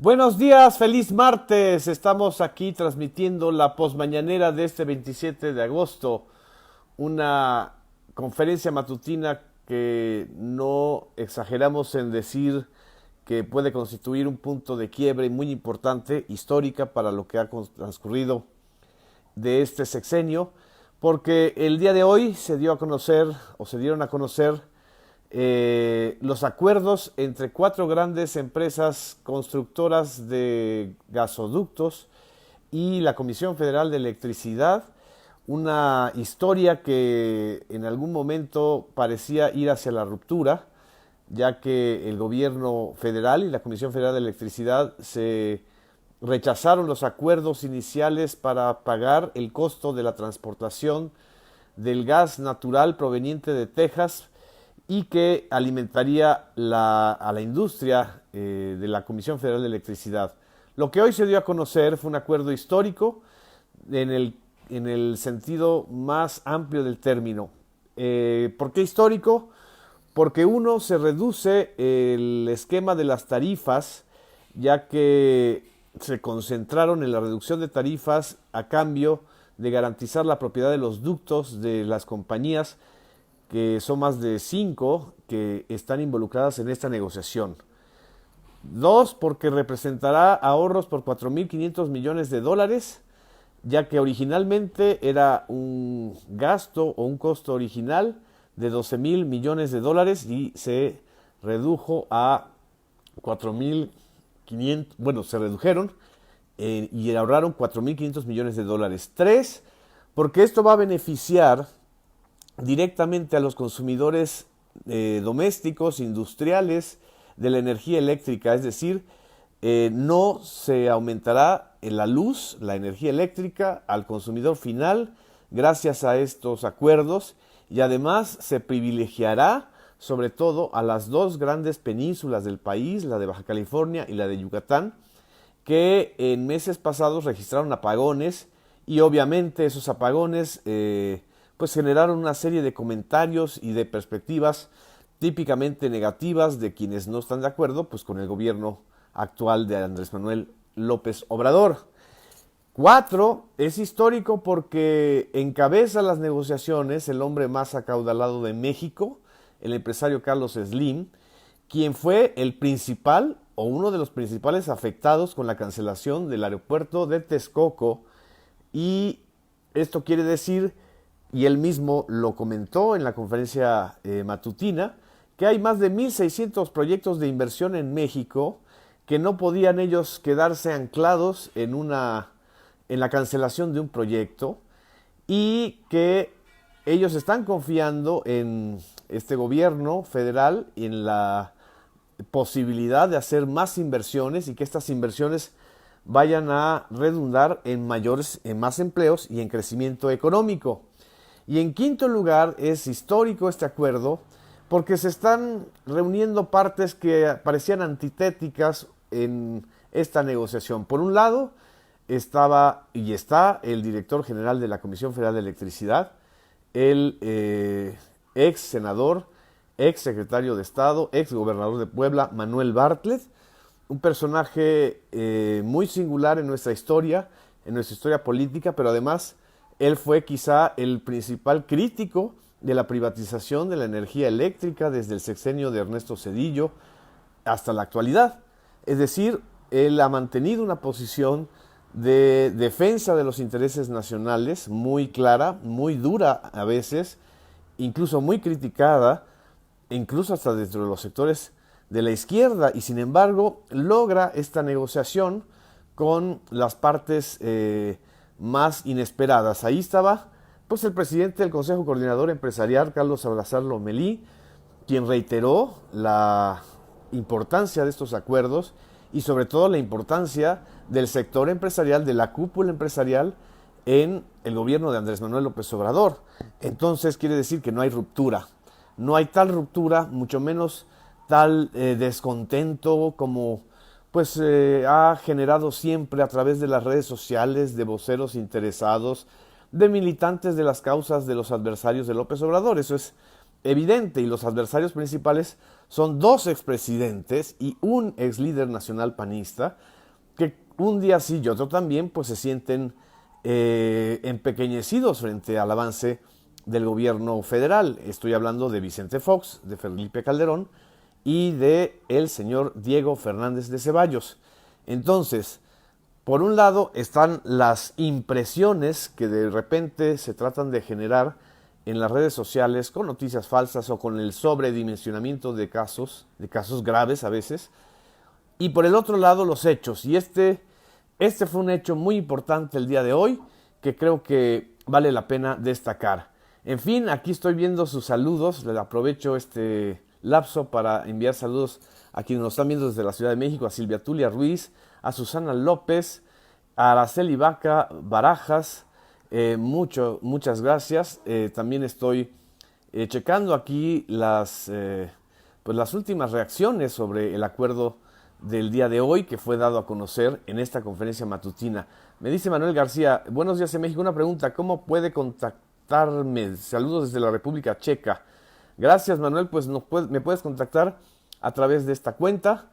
Buenos días, feliz martes. Estamos aquí transmitiendo la posmañanera de este 27 de agosto, una conferencia matutina que no exageramos en decir que puede constituir un punto de quiebre muy importante, histórica para lo que ha transcurrido de este sexenio, porque el día de hoy se dio a conocer o se dieron a conocer los acuerdos entre cuatro grandes empresas constructoras de gasoductos y la Comisión Federal de Electricidad, una historia que en algún momento parecía ir hacia la ruptura, ya que el gobierno federal y la Comisión Federal de Electricidad se rechazaron los acuerdos iniciales para pagar el costo de la transportación del gas natural proveniente de Texas y que alimentaría a la industria de la Comisión Federal de Electricidad. Lo que hoy se dio a conocer fue un acuerdo histórico en el sentido más amplio del término. ¿Por qué histórico? Porque uno, se reduce el esquema de las tarifas, ya que se concentraron en la reducción de tarifas a cambio de garantizar la propiedad de los ductos de las compañías, que son más de 5 que están involucradas en esta negociación. Dos, porque representará ahorros por 4.500 millones de dólares, ya que originalmente era un gasto o un costo original de 12.000 millones de dólares y se redujo a 4.500, bueno, se redujeron y ahorraron 4.500 millones de dólares. Tres, porque esto va a beneficiar directamente a los consumidores domésticos, industriales de la energía eléctrica, es decir, no se aumentará la luz, la energía eléctrica al consumidor final gracias a estos acuerdos, y además se privilegiará sobre todo a las dos grandes penínsulas del país, la de Baja California y la de Yucatán, que en meses pasados registraron apagones, y obviamente esos apagones pues generaron una serie de comentarios y de perspectivas típicamente negativas de quienes no están de acuerdo pues con el gobierno actual de Andrés Manuel López Obrador. Cuatro, es histórico porque encabeza las negociaciones el hombre más acaudalado de México, el empresario Carlos Slim, quien fue el principal o uno de los principales afectados con la cancelación del aeropuerto de Texcoco, y esto quiere decir, y él mismo lo comentó en la conferencia matutina, que hay más de 1.600 proyectos de inversión en México que no podían ellos quedarse anclados en la cancelación de un proyecto, y que ellos están confiando en este gobierno federal y en la posibilidad de hacer más inversiones, y que estas inversiones vayan a redundar en más empleos y en crecimiento económico. Y en quinto lugar, es histórico este acuerdo porque se están reuniendo partes que parecían antitéticas en esta negociación. Por un lado, estaba y está el director general de la Comisión Federal de Electricidad, el ex senador, ex secretario de Estado, ex gobernador de Puebla, Manuel Bartlett, un personaje muy singular en nuestra historia política, pero además él fue quizá el principal crítico de la privatización de la energía eléctrica desde el sexenio de Ernesto Zedillo hasta la actualidad. Es decir, él ha mantenido una posición de defensa de los intereses nacionales muy clara, muy dura a veces, incluso muy criticada, incluso hasta dentro de los sectores de la izquierda, y sin embargo logra esta negociación con las partes más inesperadas. Ahí estaba pues el presidente del Consejo Coordinador Empresarial, Carlos Salazar Lomelí, quien reiteró la importancia de estos acuerdos y sobre todo la importancia del sector empresarial, de la cúpula empresarial en el gobierno de Andrés Manuel López Obrador. Entonces quiere decir que no hay ruptura, no hay tal ruptura, mucho menos tal descontento como pues ha generado siempre a través de las redes sociales, de voceros interesados, de militantes de las causas de los adversarios de López Obrador. Eso es evidente y los adversarios principales son dos expresidentes y un ex líder nacional panista que un día sí y otro también pues se sienten empequeñecidos frente al avance del gobierno federal. Estoy hablando de Vicente Fox, de Felipe Calderón y de el señor Diego Fernández de Ceballos. Entonces, por un lado están las impresiones que de repente se tratan de generar en las redes sociales con noticias falsas o con el sobredimensionamiento de casos graves a veces. Y por el otro lado los hechos. Y este fue un hecho muy importante el día de hoy que creo que vale la pena destacar. En fin, aquí estoy viendo sus saludos. Les aprovecho este lapso para enviar saludos a quienes nos están viendo desde la Ciudad de México, a Silvia Tulia Ruiz, a Susana López, a Araceli Vaca Barajas, muchas gracias. También estoy checando aquí pues las últimas reacciones sobre el acuerdo del día de hoy que fue dado a conocer en esta conferencia matutina. Me dice Manuel García, buenos días en México, una pregunta, ¿cómo puede contactarme? Saludos desde la República Checa. Gracias Manuel, pues me puedes contactar a través de esta cuenta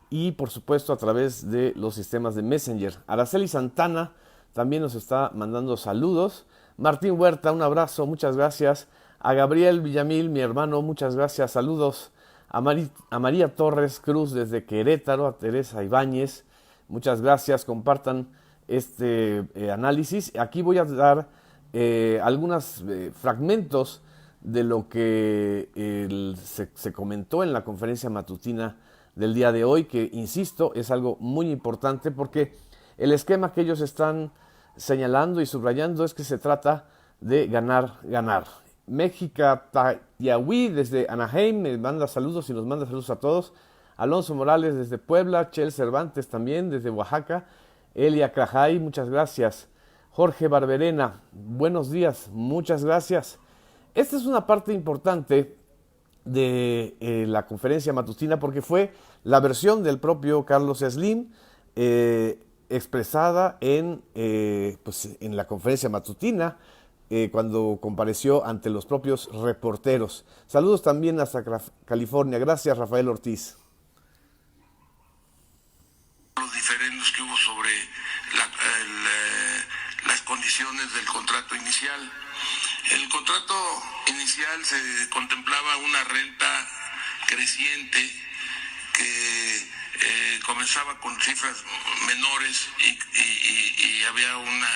y por supuesto a través de los sistemas de Messenger. Araceli Santana también nos está mandando saludos. Martín Huerta, un abrazo, muchas gracias. A Gabriel Villamil, mi hermano, muchas gracias, saludos. A María Torres Cruz desde Querétaro, a Teresa Ibáñez, muchas gracias, compartan este análisis. Aquí voy a dar algunos fragmentos de lo que se comentó en la conferencia matutina del día de hoy, que insisto, es algo muy importante porque el esquema que ellos están señalando y subrayando es que se trata de ganar, ganar. México Tayahui desde Anaheim me manda saludos y nos manda saludos a todos. Alonso Morales desde Puebla, Chel Cervantes también desde Oaxaca, Elia Crajay, muchas gracias. Jorge Barberena, buenos días, muchas gracias. Esta es una parte importante de la conferencia matutina porque fue la versión del propio Carlos Slim expresada pues en la conferencia matutina cuando compareció ante los propios reporteros. Saludos también hasta California. Gracias, Rafael Ortiz. Los diferendos que hubo sobre las condiciones del contrato inicial. El contrato inicial se contemplaba una renta creciente que comenzaba con cifras menores y había una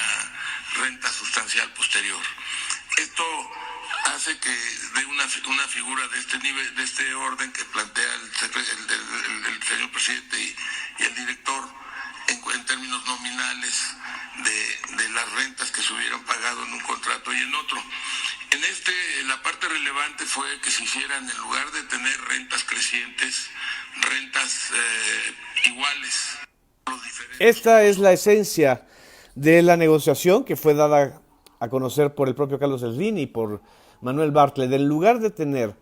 renta sustancial posterior. Esto hace que de una figura de este nivel, de este orden que plantea el señor presidente y el director en términos nominales de las rentas que se hubieran pagado en un contrato y en otro. La parte relevante fue que se hicieran, en lugar de tener rentas crecientes, rentas iguales. Esta es la esencia de la negociación que fue dada a conocer por el propio Carlos Slim y por Manuel Bartlett. En lugar de tener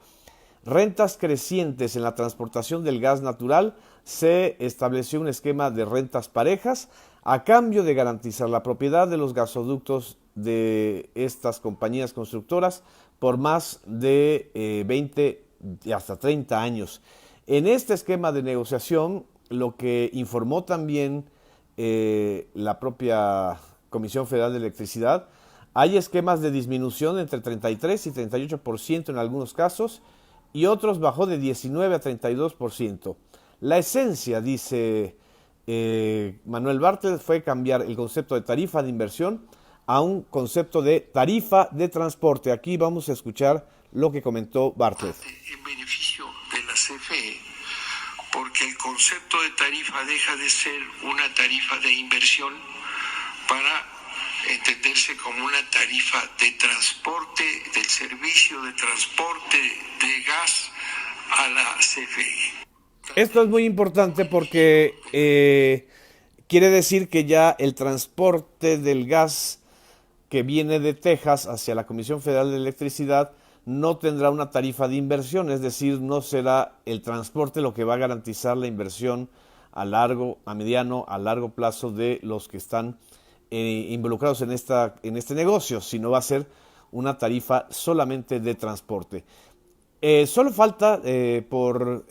rentas crecientes en la transportación del gas natural, se estableció un esquema de rentas parejas a cambio de garantizar la propiedad de los gasoductos de estas compañías constructoras por más de 20 y hasta 30 años. En este esquema de negociación, lo que informó también la propia Comisión Federal de Electricidad, hay esquemas de disminución entre 33 y 38% en algunos casos y otros bajó de 19 a 32%. La esencia, dice Manuel Bartlett, fue cambiar el concepto de tarifa de inversión a un concepto de tarifa de transporte. Aquí vamos a escuchar lo que comentó Bartlett. En beneficio de la CFE, porque el concepto de tarifa deja de ser una tarifa de inversión para entenderse como una tarifa de transporte, del servicio de transporte de gas a la CFE. Esto es muy importante porque quiere decir que ya el transporte del gas que viene de Texas hacia la Comisión Federal de Electricidad no tendrá una tarifa de inversión, es decir, no será el transporte lo que va a garantizar la inversión a mediano, a largo plazo de los que están involucrados en este negocio, sino va a ser una tarifa solamente de transporte. Solo falta por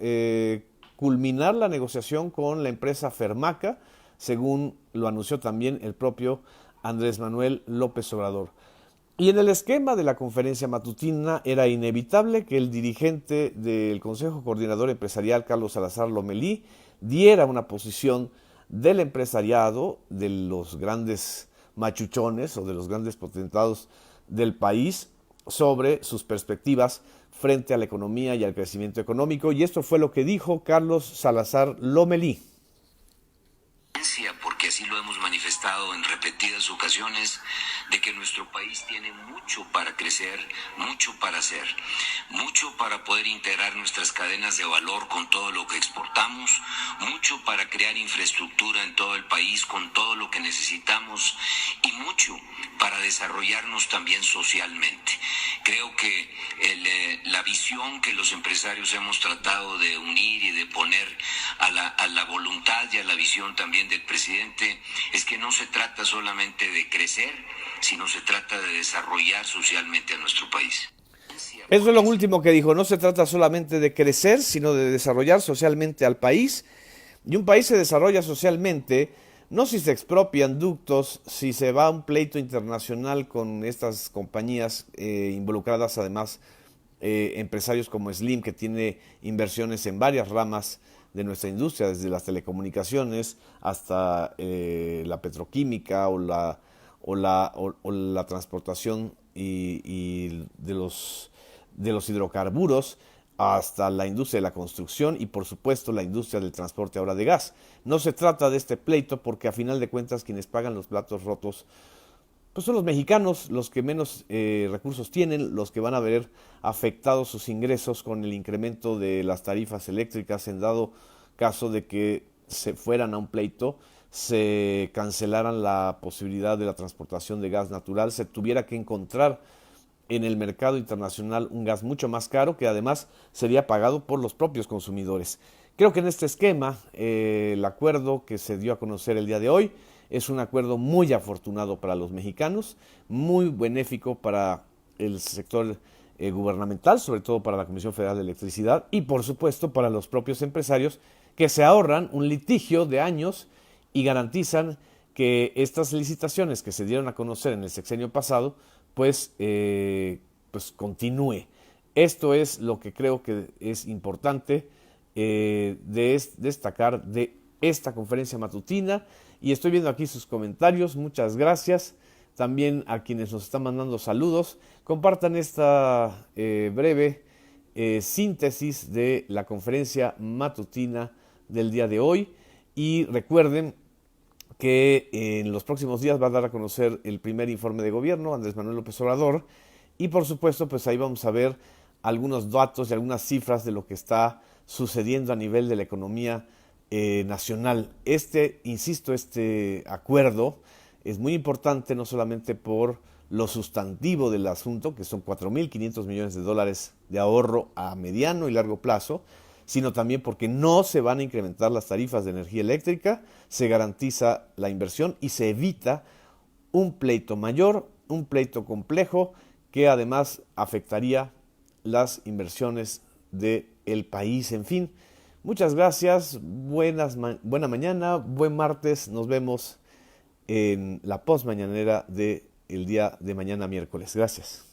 culminar la negociación con la empresa Fermaca, según lo anunció también el propio Andrés Manuel López Obrador. Y en el esquema de la conferencia matutina era inevitable que el dirigente del Consejo Coordinador Empresarial, Carlos Salazar Lomelí, diera una posición del empresariado, de los grandes machuchones o de los grandes potentados del país sobre sus perspectivas frente a la economía y al crecimiento económico. Y esto fue lo que dijo Carlos Salazar Lomelí. Porque así lo hemos manifestado en repetidas ocasiones, de que nuestro país tiene mucho para crecer, mucho para hacer, mucho para poder integrar nuestras cadenas de valor con todo lo que exportamos, mucho para crear infraestructura en todo el país con todo lo que necesitamos y mucho para desarrollarnos también socialmente. Creo que la visión que los empresarios hemos tratado de unir y de poner a la voluntad y a la visión también del presidente es que no se trata solamente de crecer, sino se trata de desarrollar socialmente a nuestro país. Eso es lo último que dijo, no se trata solamente de crecer, sino de desarrollar socialmente al país. Y un país se desarrolla socialmente no si se expropian ductos, si se va a un pleito internacional con estas compañías involucradas, además empresarios como Slim, que tiene inversiones en varias ramas de nuestra industria, desde las telecomunicaciones hasta la petroquímica o la transportación y de los hidrocarburos, hasta la industria de la construcción y por supuesto la industria del transporte ahora de gas. No se trata de este pleito porque a final de cuentas quienes pagan los platos rotos pues son los mexicanos, los que menos recursos tienen, los que van a ver afectados sus ingresos con el incremento de las tarifas eléctricas en dado caso de que se fueran a un pleito, se cancelaran la posibilidad de la transportación de gas natural, se tuviera que encontrar en el mercado internacional un gas mucho más caro que además sería pagado por los propios consumidores. Creo que en este esquema el acuerdo que se dio a conocer el día de hoy es un acuerdo muy afortunado para los mexicanos, muy benéfico para el sector gubernamental, sobre todo para la Comisión Federal de Electricidad y por supuesto para los propios empresarios que se ahorran un litigio de años y garantizan que estas licitaciones que se dieron a conocer en el sexenio pasado pues continúe. Esto es lo que creo que es importante destacar de esta conferencia matutina y estoy viendo aquí sus comentarios, muchas gracias. También a quienes nos están mandando saludos, compartan esta breve síntesis de la conferencia matutina del día de hoy y recuerden que en los próximos días va a dar a conocer el primer informe de gobierno, Andrés Manuel López Obrador, y por supuesto pues ahí vamos a ver algunos datos y algunas cifras de lo que está sucediendo a nivel de la economía nacional. Insisto, este acuerdo es muy importante no solamente por lo sustantivo del asunto, que son 4.500 millones de dólares de ahorro a mediano y largo plazo, sino también porque no se van a incrementar las tarifas de energía eléctrica, se garantiza la inversión y se evita un pleito mayor, un pleito complejo que además afectaría las inversiones del país. En fin, muchas gracias, buena mañana, buen martes, nos vemos en la postmañanera del día de mañana miércoles. Gracias.